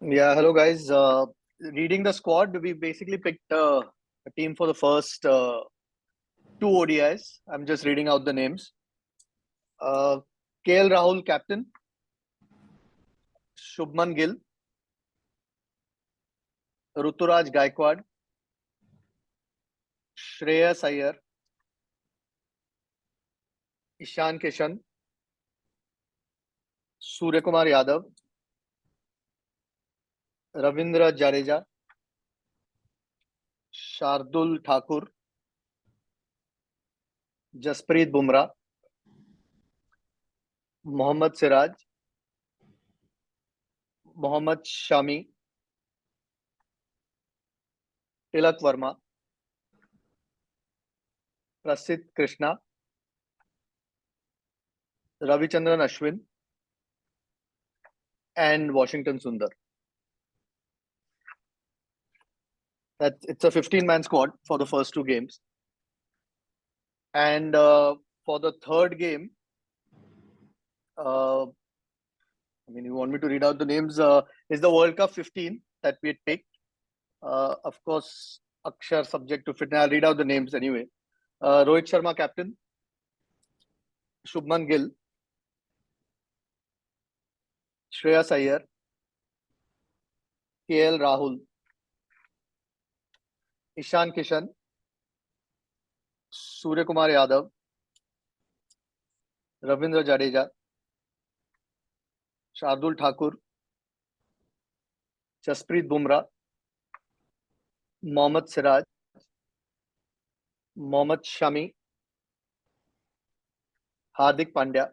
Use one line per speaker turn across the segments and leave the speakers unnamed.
Yeah, hello guys. Reading the squad, we basically picked a team for the first two ODIs. I'm just reading out the names. Uh, KL Rahul, captain. Shubman Gill, Ruturaj Gaikwad, Shreyas Iyer, Ishan Kishan, Suryakumar Yadav, Ravindra Jadeja, Shardul Thakur, Jasprit Bumrah, Mohammad Siraj, Mohammad Shami, Tilak Verma, Prasidh Krishna, Ravichandran Ashwin, and Washington Sundar. It's a 15-man squad for the first two games. And for the third game, you want me to read out the names? Is the World Cup 15 that we had picked. Of course, Akshar subject to fitness. I'll read out the names anyway. Rohit Sharma, captain. Shubman Gill. Shreyas Iyer. KL Rahul. Ishan Kishan. Suryakumar Yadav. Ravindra Jadeja. Shardul Thakur. Jasprit Bumrah. Mohammad Siraj. Mohammad Shami. Hardik Pandya.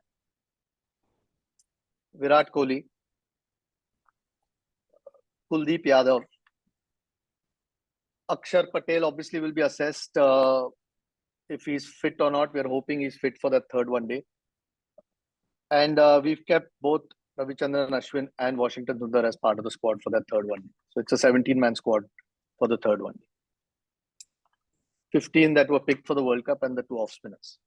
Virat Kohli. Kuldeep Yadav. Akshar Patel obviously will be assessed if he's fit or not. We're hoping he's fit for the third one day. And we've kept both Ravichandran Ashwin and Washington Sundar as part of the squad for that third one. So it's a 17-man squad for the third one. 15 that were picked for the World Cup and the two off spinners.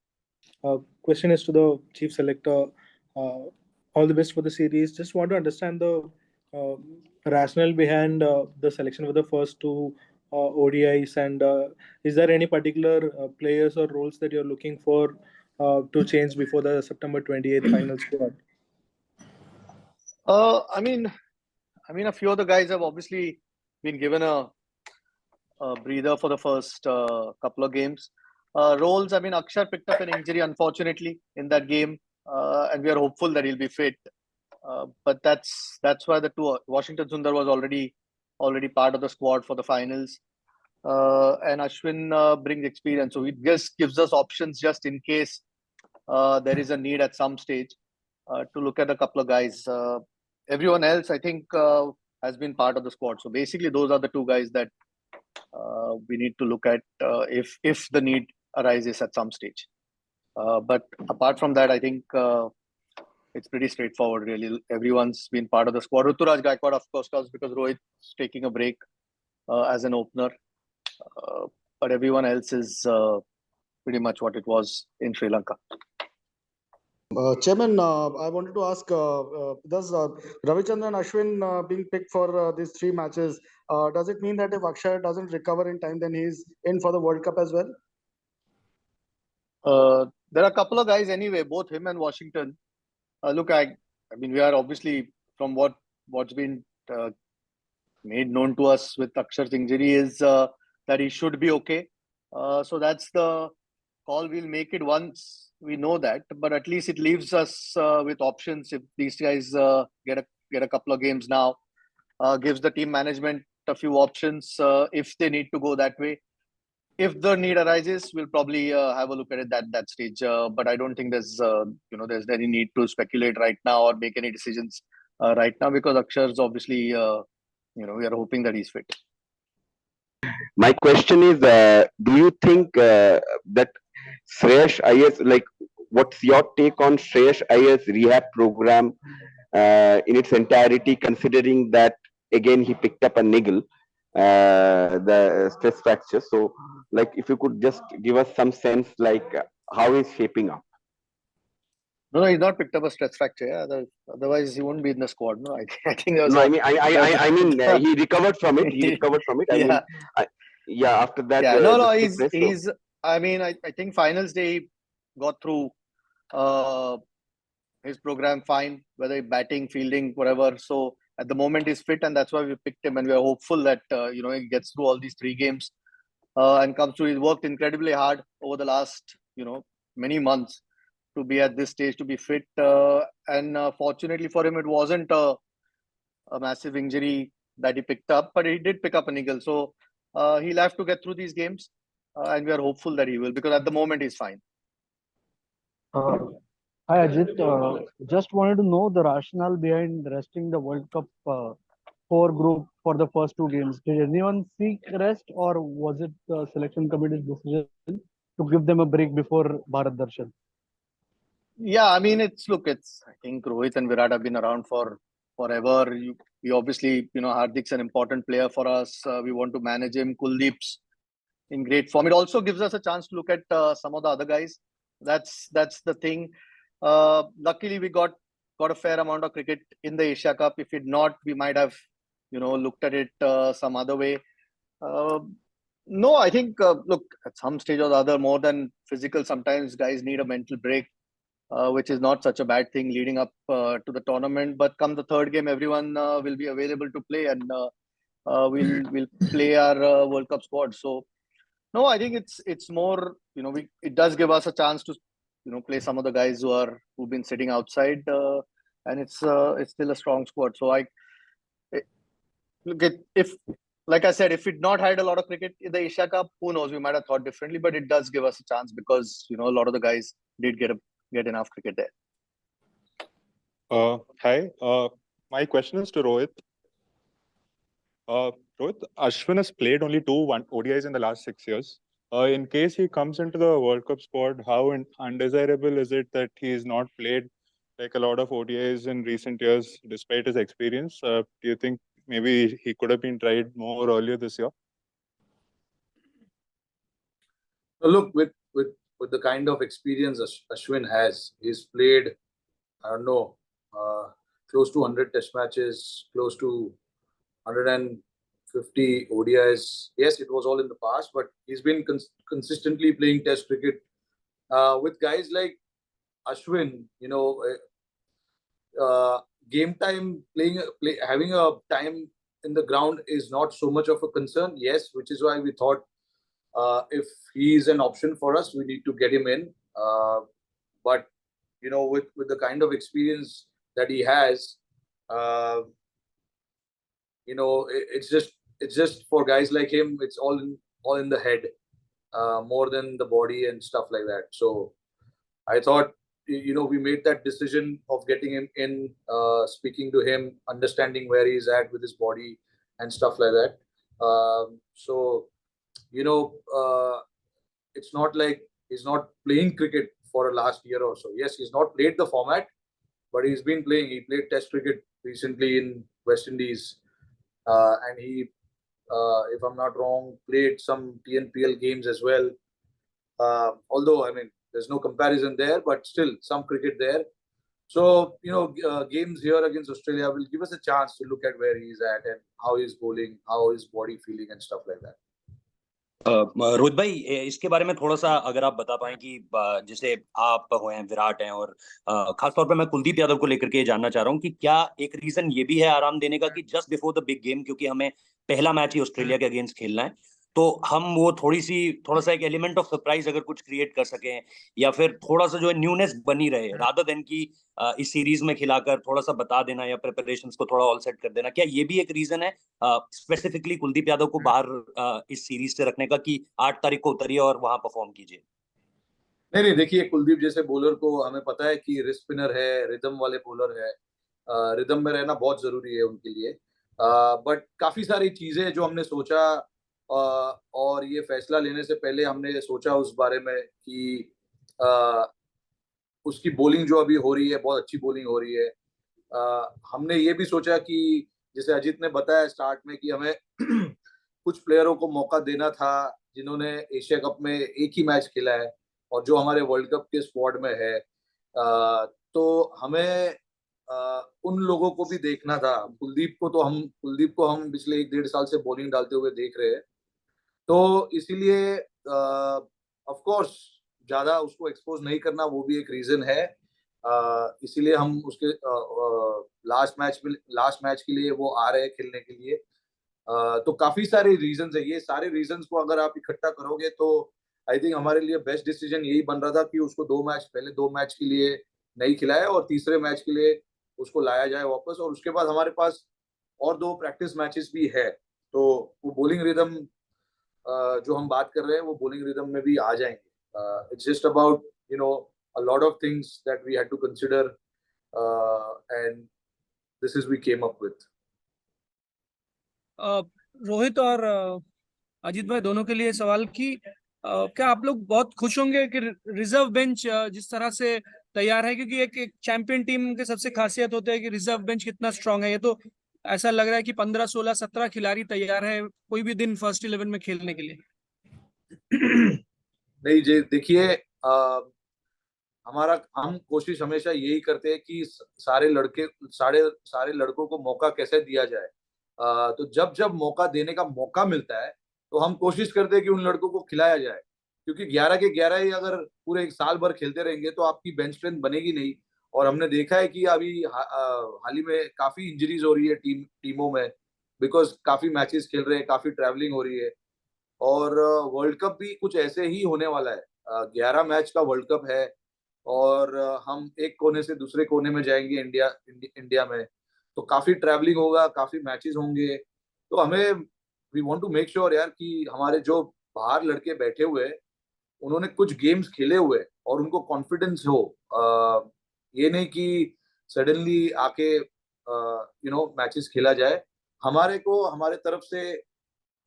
Question is to the chief selector. All the best for the series. Just want to understand the rationale behind the selection for the first two ODIs, and is there any particular players or roles that you're looking for to change before the September 28th final squad?
A few of the guys have obviously been given a breather for the first couple of games. Roles, Akshar picked up an injury, unfortunately, in that game, and we are hopeful that he'll be fit. But that's why the two Washington Sundar was already part of the squad for the finals, and Ashwin brings experience, so it just gives us options just in case there is a need at some stage to look at a couple of guys. Everyone else, I think, has been part of the squad. So basically, those are the two guys that we need to look at if the need arises at some stage. But apart from that, I think it's pretty straightforward, really. Everyone's been part of the squad. Ruturaj Gaikwad, of course, because Rohit's taking a break as an opener. But everyone else is pretty much what it was in Sri Lanka.
Chairman, I wanted to ask, does Ravichandran Ashwin being picked for these three matches, does it mean that if Akshar doesn't recover in time, then he's in for the World Cup as well?
There are a couple of guys anyway, both him and Washington. We are obviously, from what's been made known to us with Akshar's injury, is that he should be okay. So that's the call. We'll make it once we know that, but at least it leaves us with options if these guys get a couple of games now. Gives the team management a few options if they need to go that way. If the need arises, we'll probably have a look at it at that stage. But I don't think there's any need to speculate right now or make any decisions right now, because Akshar's obviously, we are hoping that he's fit.
My question is, do you think that Shreyas Iyer's, what's your take on Shreyas Iyer's rehab program in its entirety, considering that again he picked up a niggle, the stress fracture? So, if you could just give us some sense, how he's shaping up.
No, he's not picked up a stress fracture. Yeah, otherwise he won't be in the squad. No, I think there was
No,
a.
I mean, he recovered from it. He recovered from it. I mean,
Yeah,
I, yeah. After that,
yeah. No,
the
no.
stiff rest. So
He's. I mean, I think finals day he got through uh, his program fine, whether batting, fielding, whatever. So at the moment he's fit, and that's why we picked him, and we are hopeful that he gets through all these 3 games and comes through. He's worked incredibly hard over the last many months to be at this stage, to be fit, and fortunately for him, it wasn't a massive injury that he picked up, but he did pick up a niggle. So he'll have to get through these games, and we are hopeful that he will, because at the moment he's fine.
Uh, Hi Ajit, just wanted to know the rationale behind resting the World Cup core group for the first 2 games. Did anyone seek rest, or was it the selection committee's decision to give them a break before Bharat Darshan?
Yeah, I mean, I think Rohit and Virat have been around for forever. We obviously, Hardik's an important player for us. We want to manage him. Kuldeep's in great form. It also gives us a chance to look at some of the other guys. That's the thing. Luckily, we got a fair amount of cricket in the Asia Cup. If it not, we might have, looked at it some other way. No, I think, look, at some stage or the other, more than physical, sometimes guys need a mental break, which is not such a bad thing leading up to the tournament. But come the third game, everyone will be available to play, and we'll play our World Cup squad. So no, I think it's more, it does give us a chance to play some of the guys who've been sitting outside, and it's still a strong squad. So look at, if, like I said, if we'd not had a lot of cricket in the Asia Cup, who knows, we might have thought differently. But it does give us a chance because a lot of the guys did get enough cricket there.
Hi, my question is to Rohit. Rohit, Ashwin has played only 2 ODIs in the last 6 years. In case he comes into the World Cup squad, how undesirable is it that he's not played like a lot of ODIs in recent years, despite his experience? Do you think maybe he could have been tried more earlier this year?
Look, with the kind of experience Ashwin has, he's played, I don't know, close to 100 Test matches, close to 150 ODIs. Yes, it was all in the past, but he's been consistently playing Test cricket with guys like Ashwin. Game time, having a time in the ground is not so much of a concern. Yes, which is why we thought if he is an option for us, we need to get him in. But with the kind of experience that he has, it's just for guys like him. It's all in the head, more than the body and stuff like that. So I thought, we made that decision of getting him in, speaking to him, understanding where he's at with his body and stuff like that. So it's not like he's not playing cricket for a last year or so. Yes, he's not played the format, but he's been playing. He played Test cricket recently in West Indies, and he, if I'm not wrong, played some TNPL games as well. Although, I mean, there's no comparison there, but still some cricket there. So, games here against Australia will give us a chance to look at where he's at and how he's bowling, how his body feeling and stuff like that.
Rohit भाई, इसके बारे में थोड़ा सा अगर आप बता पाएं कि जैसे आप हैं, विराट हैं, और खासतौर पे मैं कुलदीप यादव को लेकर के जानना चाह रहा हूं कि क्या एक रीजन ये भी है आराम देने का कि just before the big game, क्योंकि हमें पहला मैच ही ऑस्ट्रेलिया के अगेंस्ट खेलना है, तो हम वो थोड़ा सा एक एलिमेंट ऑफ सरप्राइज अगर कुछ क्रिएट कर सकें, या फिर थोड़ा सा जो है न्यूनेस बनी रहे, रादर देन की इस सीरीज में खिलाकर थोड़ा सा बता देना या प्रिपरेशंस को थोड़ा ऑल सेट कर देना, क्या ये भी एक रीजन है स्पेसिफिकली कुलदीप यादव को बाहर इस सीरीज से रखने का कि 8 तारीख को उतरिए और वहां परफॉर्म कीजिए?
नहीं, देखिए, कुलदीप जैसे बॉलर को हमें पता है कि रिस्ट स्पिनर है, रिदम वाले बॉलर है, रिदम में रहना बहुत जरूरी है उनके लिए। बट काफी सारी चीजें जो हमने सोचा, और ये फैसला लेने से पहले हमने सोचा उस बारे में कि उसकी बॉलिंग जो अभी हो रही है, बहुत अच्छी बॉलिंग हो रही है। हमने ये भी सोचा कि जैसे अजीत ने बताया स्टार्ट में कि हमें कुछ प्लेयरों को मौका देना था जिन्होंने एशिया कप में एक ही मैच खेला है और जो हमारे वर्ल्ड कप के स्क्वाड में है। हमें उन लोगों को भी देखना था। कुलदीप को हम पिछले 1-1.5 साल से बॉलिंग डालते हुए देख रहे हैं, तो इसीलिए ऑफ कोर्स ज्यादा उसको एक्सपोज नहीं करना वो भी एक रीजन है। इसीलिए हम उसके लास्ट मैच के लिए वो आ रहे हैं खेलने के लिए। तो काफी सारे रीजंस है, ये सारे रीजंस को अगर आप इकट्ठा करोगे तो आई थिंक हमारे लिए बेस्ट डिसीजन यही बन रहा था कि उसको पहले 2 मैच के लिए नहीं खिलाया और तीसरे मैच के लिए उसको लाया जाए वापस, और उसके बाद हमारे पास और 2 प्रैक्टिस मैचेस भी है, तो वो बॉलिंग रिदम जो हम बात कर रहे हैं वो बॉलिंग रिदम में भी आ जाएंगे। It's just about a lot of things that we had to consider, and this is we came up with.
Rohit और अजीत भाई दोनों के लिए सवाल की क्या आप लोग बहुत खुश होंगे कि रिजर्व बेंच जिस तरह से तैयार है, क्योंकि एक चैंपियन टीम के सबसे खासियत होता है कि रिजर्व बेंच कितना स्ट्रांग है। ये तो ऐसा लग रहा है कि 15, 16, 17 खिलाड़ी तैयार है कोई भी दिन फर्स्ट 11 में खेलने के लिए।
नहीं जी, देखिए हम कोशिश हमेशा यही करते हैं कि सारे लड़कों को मौका कैसे दिया जाए। तो जब जब मौका देने का मौका मिलता है तो हम कोशिश करते हैं कि उन लड़कों को खिलाया जाए, क्योंकि 11 के 11 ही अगर पूरे एक साल भर खेलते रहेंगे तो आपकी बेंच स्ट्रेंथ बनेगी नहीं। और हमने देखा है कि अभी हाल ही में काफी इंजरीज हो रही है टीमों में, बिकॉज काफी मैचेस खेल रहे हैं, काफी ट्रैवलिंग हो रही है। और वर्ल्ड कप भी कुछ ऐसे ही होने वाला है। 11 मैच का वर्ल्ड कप है और हम एक कोने से दूसरे कोने में जाएंगे इंडिया में, तो काफी ट्रैवलिंग होगा, काफी मैचेस होंगे। तो हमें we want to make sure यार कि हमारे जो बाहर लड़के बैठे हुए हैं उन्होंने कुछ गेम्स खेले हुए हैं और उनको कॉन्फिडेंस हो। ये नहीं कि सडनली आके मैचेस खेला जाए। हमारे तरफ से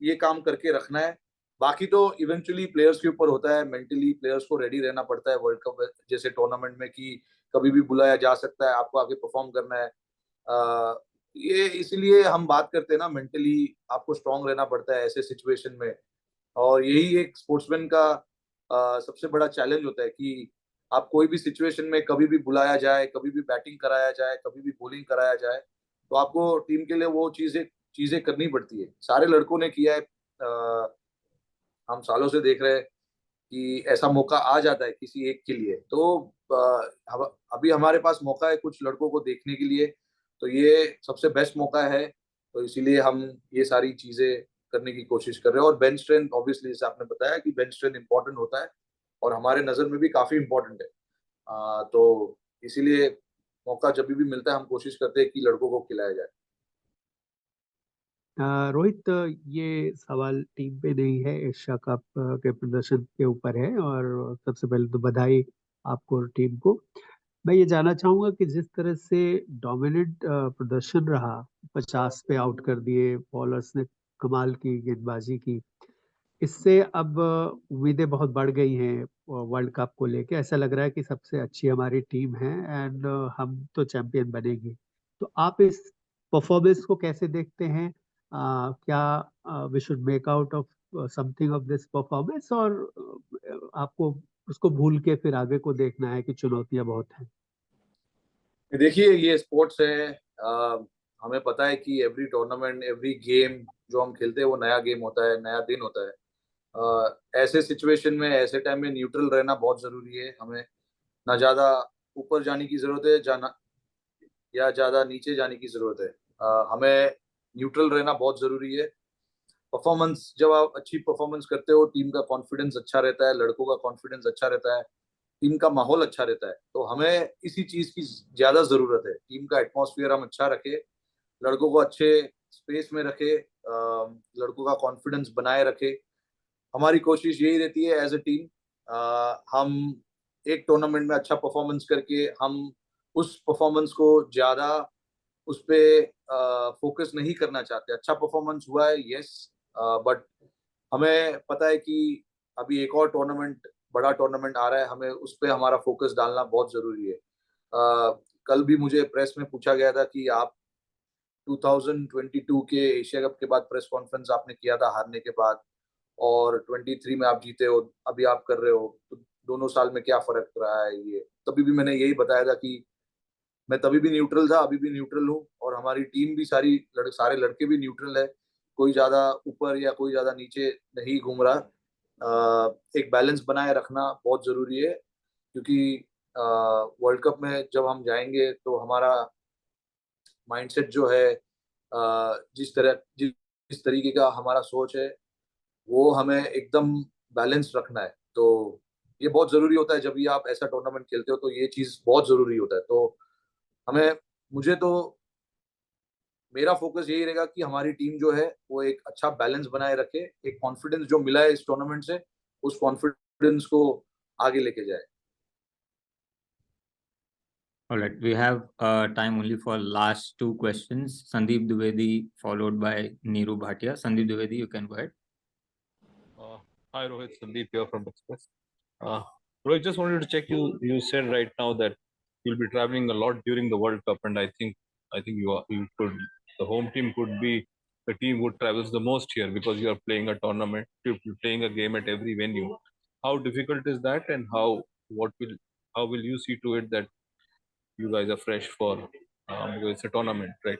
ये काम करके रखना है। बाकी तो इवेंचुअली प्लेयर्स के ऊपर होता है, मेंटली प्लेयर्स को रेडी रहना पड़ता है वर्ल्ड कप जैसे टूर्नामेंट में कि कभी भी बुलाया जा सकता है, आपको आगे परफॉर्म करना है। ये इसीलिए हम बात करते हैं ना, मेंटली आपको स्ट्रांग रहना पड़ता है ऐसे सिचुएशन में। और यही एक स्पोर्ट्समैन का सबसे बड़ा चैलेंज होता है कि आप कोई भी सिचुएशन में कभी भी बुलाया जाए, कभी भी बैटिंग कराया जाए, कभी भी बॉलिंग कराया जाए, तो आपको टीम के लिए वो चीजें करनी पड़ती है। सारे लड़कों ने किया है। हम सालों से देख रहे हैं कि ऐसा मौका आ जाता है किसी एक के लिए, तो अभी हमारे पास मौका है कुछ लड़कों को देखने के लिए, तो ये सबसे बेस्ट मौका है। तो इसीलिए हम ये सारी चीजें करने की कोशिश कर रहे हैं। और बेंच स्ट्रेंथ ऑब्वियसली जैसे आपने बताया कि बेंच स्ट्रेंथ इंपॉर्टेंट होता है और हमारे नजर में भी काफी इंपॉर्टेंट है। तो इसीलिए मौका जब भी मिलता है हम कोशिश करते हैं कि लड़कों को खिलाया जाए।
रोहित, ये सवाल टीम पे नहीं है, एशिया कप के प्रदर्शन के ऊपर है। और सबसे पहले तो बधाई आपको और टीम को। मैं ये जानना चाहूंगा कि जिस तरह से डोमिनेंट प्रदर्शन रहा, 50 पे आउट कर दिए, बॉलर्स ने कमाल की गेंदबाजी की, इससे अब उम्मीदें बहुत बढ़ गई हैं वर्ल्ड कप को लेके। ऐसा लग रहा है कि सबसे अच्छी हमारी टीम है एंड हम तो चैंपियन बनेंगे। तो आप इस परफॉर्मेंस को कैसे देखते हैं? क्या we should make out of something of this performance, और आपको उसको भूल के फिर आगे को देखना है कि चुनौतियां बहुत हैं?
देखिए ये स्पोर्ट्स है। हमें पता है कि एवरी टूर्नामेंट, एवरी गेम जो हम खेलते हैं वो नया गेम होता है, नया दिन होता है। ऐसे सिचुएशन में, ऐसे टाइम में न्यूट्रल रहना बहुत जरूरी है। हमें ना ज्यादा ऊपर जाने की जरूरत है जाना या ज्यादा नीचे जाने की जरूरत है। हमें न्यूट्रल रहना बहुत जरूरी है। परफॉर्मेंस, जब आप अच्छी परफॉर्मेंस करते हो टीम का कॉन्फिडेंस अच्छा रहता है, लड़कों का कॉन्फिडेंस अच्छा रहता है, टीम का माहौल अच्छा रहता है। तो हमें इसी चीज की ज्यादा जरूरत है। टीम का एटमॉस्फेयर हम अच्छा रखे, लड़कों को अच्छे स्पेस में रखे, लड़कों का कॉन्फिडेंस बनाए रखे। हमारी कोशिश यही रहती है एज ए टीम। हम एक टूर्नामेंट में अच्छा परफॉर्मेंस करके हम उस परफॉर्मेंस को ज्यादा उस पे फोकस नहीं करना चाहते। अच्छा परफॉर्मेंस हुआ है, यस, बट हमें पता है कि अभी एक और टूर्नामेंट, बड़ा टूर्नामेंट आ रहा है, हमें उस पे हमारा फोकस डालना बहुत जरूरी है। कल भी मुझे प्रेस में पूछा गया था कि आप 2022 के एशिया कप के बाद प्रेस कॉन्फ्रेंस आपने किया था हारने के बाद, और 23 में आप जीते हो, अभी आप कर रहे हो, तो दोनों साल में क्या फर्क रहा है। ये तभी भी मैंने यही बताया था कि मैं तभी भी न्यूट्रल था, अभी भी न्यूट्रल हूँ, और हमारी टीम भी सारे लड़के भी न्यूट्रल है, कोई ज्यादा ऊपर या कोई ज्यादा नीचे नहीं घूम रहा। एक बैलेंस बनाए रखना बहुत जरूरी है, क्योंकि वर्ल्ड कप में जब हम जाएंगे तो हमारा माइंडसेट जो है, जिस तरीके का हमारा सोच है, वो हमें एकदम बैलेंस रखना है। तो ये बहुत जरूरी होता है, जब भी आप ऐसा टूर्नामेंट खेलते हो तो ये चीज बहुत जरूरी होता है। तो हमें मुझे तो मेरा फोकस यही रहेगा कि हमारी टीम जो है वो एक अच्छा बैलेंस बनाए रखे, एक कॉन्फिडेंस जो मिला है इस टूर्नामेंट से, उस कॉन्फिडेंस को आगे लेके जाए।
All right, we have time only for last two questions. Sandeep Dwivedi followed by Neeru Bhatia. Sandeep Dwivedi, you can go ahead.
Hi Rohit, Sandeep here from Express. Rohit, just wanted to check, you said right now that you'll be traveling a lot during the World Cup, and I think you could, the home team could be the team who travels the most here, because you are playing a tournament, you're playing a game at every venue. How difficult is that, and how will you see to it that you guys are fresh for because it's a tournament, right?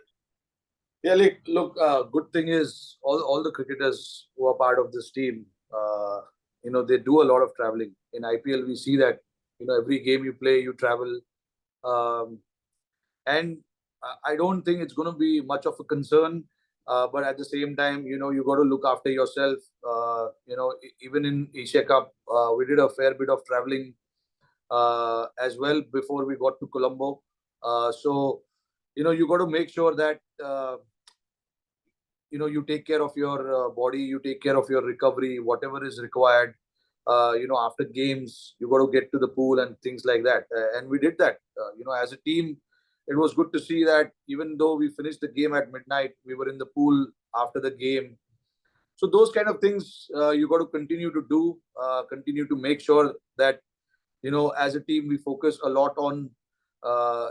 Yeah, look, good thing is all the cricketers who are part of this team, they do a lot of traveling. In IPL, we see that, every game you play, you travel. And I don't think it's going to be much of a concern. But at the same time, you got to look after yourself. Even in Asia Cup, we did a fair bit of traveling as well before we got to Colombo. So, you got to make sure that you take care of your body, you take care of your recovery, whatever is required. After games, you got to get to the pool and things like that. And we did that. As a team, it was good to see that even though we finished the game at midnight, we were in the pool after the game. So those kind of things you got to continue to do, continue to make sure that, as a team, we focus a lot on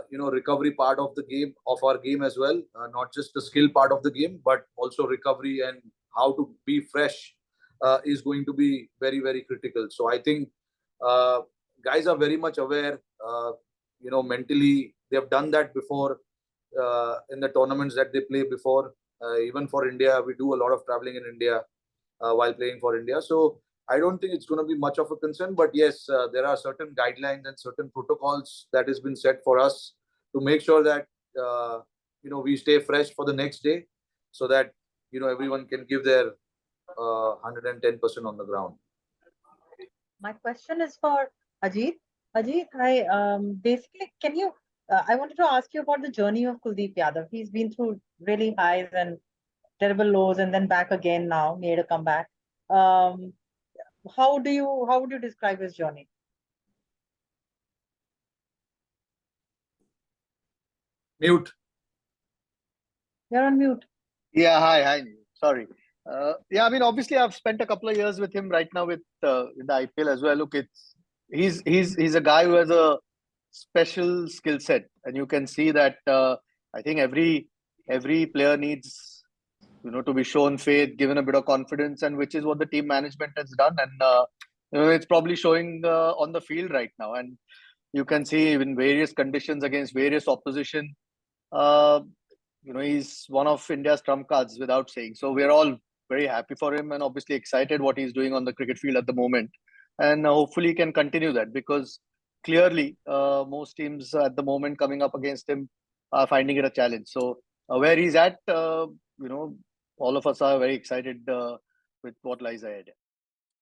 recovery part of our game as well, not just the skill part of the game, but also recovery and how to be fresh is going to be very, very critical. So I think guys are very much aware, mentally they've done that before in the tournaments that they play before. Even for India, we do a lot of traveling in India while playing for India. So I don't think it's going to be much of a concern, but yes, there are certain guidelines and certain protocols that has been set for us to make sure that we stay fresh for the next day, so that everyone can give their 110% on the ground.
My question is for Ajit. Ajit, basically, can you? I wanted to ask you about the journey of Kuldeep Yadav. He's been through really highs and terrible lows, and then back again now, made a comeback. How would you describe his journey?
Mute.
You're on mute.
Yeah, hi. Sorry. Yeah, I mean, obviously, I've spent a couple of years with him right now with in the IPL as well. Look, he's a guy who has a special skill set, and you can see that. I think every player needs to be shown faith, given a bit of confidence, and which is what the team management has done, and it's probably showing on the field right now. And you can see in various conditions against various opposition. Uh, he's one of India's trump cards without saying. So we're all very happy for him and obviously excited what he's doing on the cricket field at the moment. And hopefully he can continue that, because clearly most teams at the moment coming up against him are finding it a challenge. So where he's at, all of us are very excited with what lies ahead.